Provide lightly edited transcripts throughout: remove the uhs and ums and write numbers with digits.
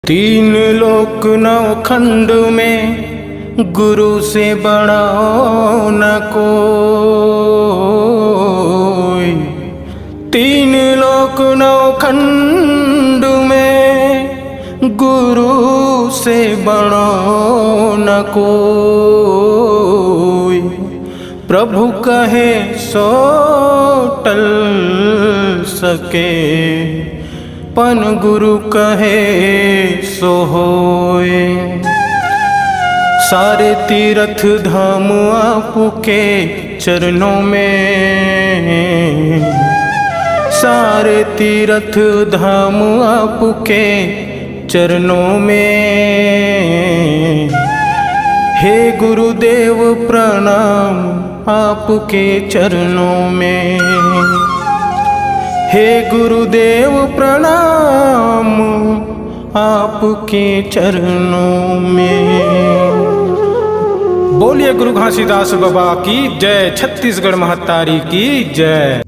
तीन लोक नौ खंड में गुरु से बड़ा न कोई। तीन लोक नौ खंड में गुरु से बड़ा न कोई। प्रभु कहे सो टल सके, पन गुरु कहे सो होए। सारे तीर्थ धाम आपके चरणों में, सारे तीर्थ धाम आपके चरणों में। हे गुरुदेव प्रणाम आपके चरणों में। हे गुरुदेव प्रणाम आपके चरणों में। बोलिए गुरु घासीदास बाबा की जय, छत्तीसगढ़ महतारी की जय।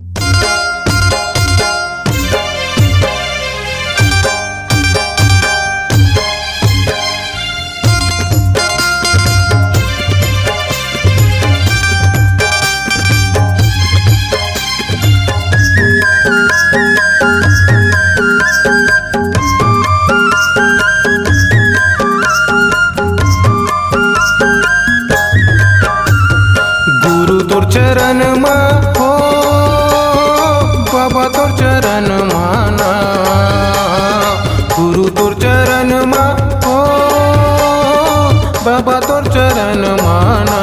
चरण मा हो बाबा तोर चरण माना, गुरु तोर चरण मा हो बाबा तोर चरण माना।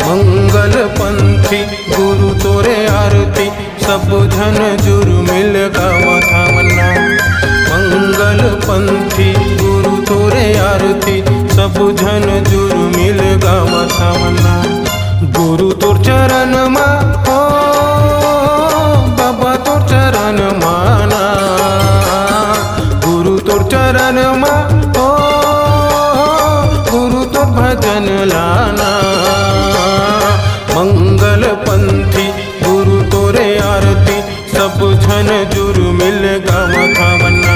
मंगल पंथी गुरु तोरे आरती, सब जन जुर मिल गावा थावना। मंगल पंथी गुरु तोरे आरती, सब जन जुर मिल गावा थावना। गुरु तोर चरण मा हो बाबा तोर चरण माना, गुरु तोर चरण मा हो गुरु तोर भजन लाना। मंगल पंथी गुरु तोरे आरती, सब जन जुर मिल गावा थावना।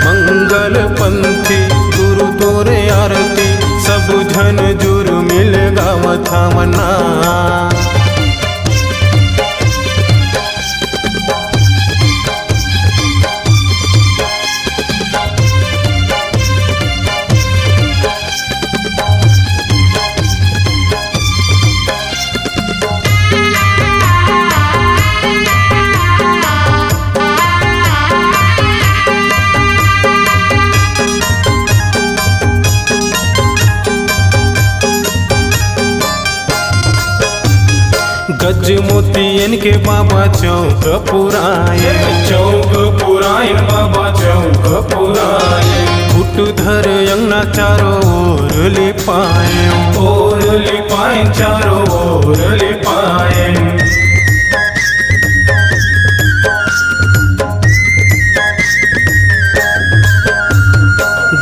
मंगल पंथी गुरु तोरे आरती, सब जन जुर मिल गावा थावना। गज मोतियन के बाबा चौक पुराए, चौक पुराइन बाबा चौक पुराइन। फुट धर अंगना चारों ओर लिपाए, ओर लिपाइन चारों ओर लिपाइन।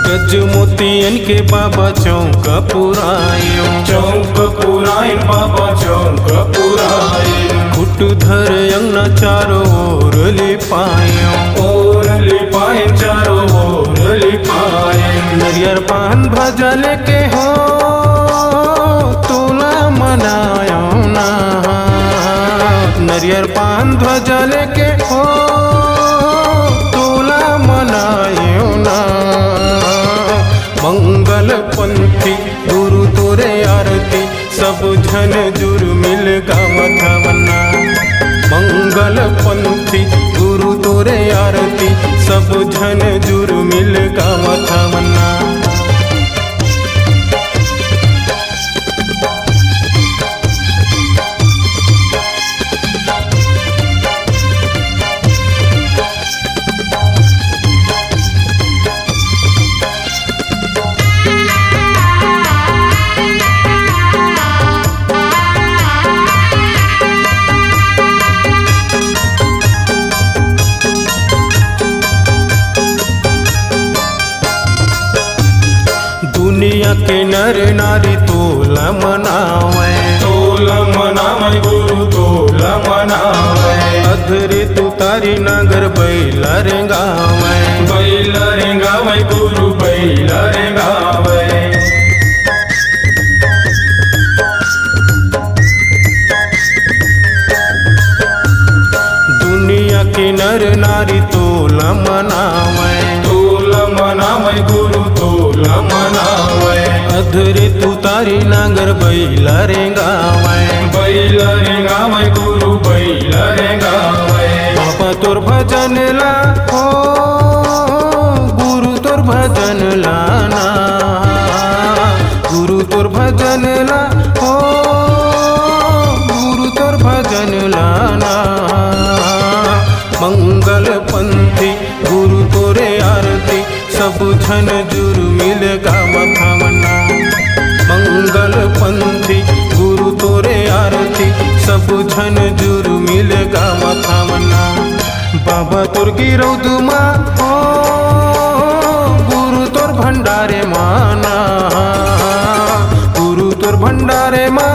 गज मोतियन के बाबा चौक पुराए, चौक पुराइन बाबा चौक पुराइन। फुट धर अंगना चारों ओर लिपाए, ओर लिपाइन चारों ओर लिपाइन। नरियर पान भजल के हो तोला मनायो ना, नरियर पान भजल के हो तोला मनायो ना। मंगल पंथी गुरु तोरे आरती, सब जन जुर मिल गावा थावना। मंगल पंथी गुरु तोरे आरती, सब जन जुर मिल गावा थावना। दुनिया के नर नारी तोला मनावे, तोला मनावे गुरु तोला मनावे। अधरे तू तारी नगर बैला रे गावे, बैला रे नामय गुरु बैला रे गावय दुनिया के नर नारी तोला मनावय तोला मनावय गुरु तोला मनावय अधरे तू तारी नागर बैला रे गावय बैला रे गावय गुरु बैला रे गावय बाबा तोर भजन ला हो गुरु तोर भजन लाना गुरु तोर भजन ला हो गुरु तोर भजन लाना मंगल पंथी गुरु तोरे आरती सब झन जुर मिल गाम थामना मंगल पंथी गुरु तोरे आरती सब झन जुर मिल गाम थामना बाबा तोर गिरौद मा हो गुरु तोर भंडारे माना गुरु तोर भंडारे मा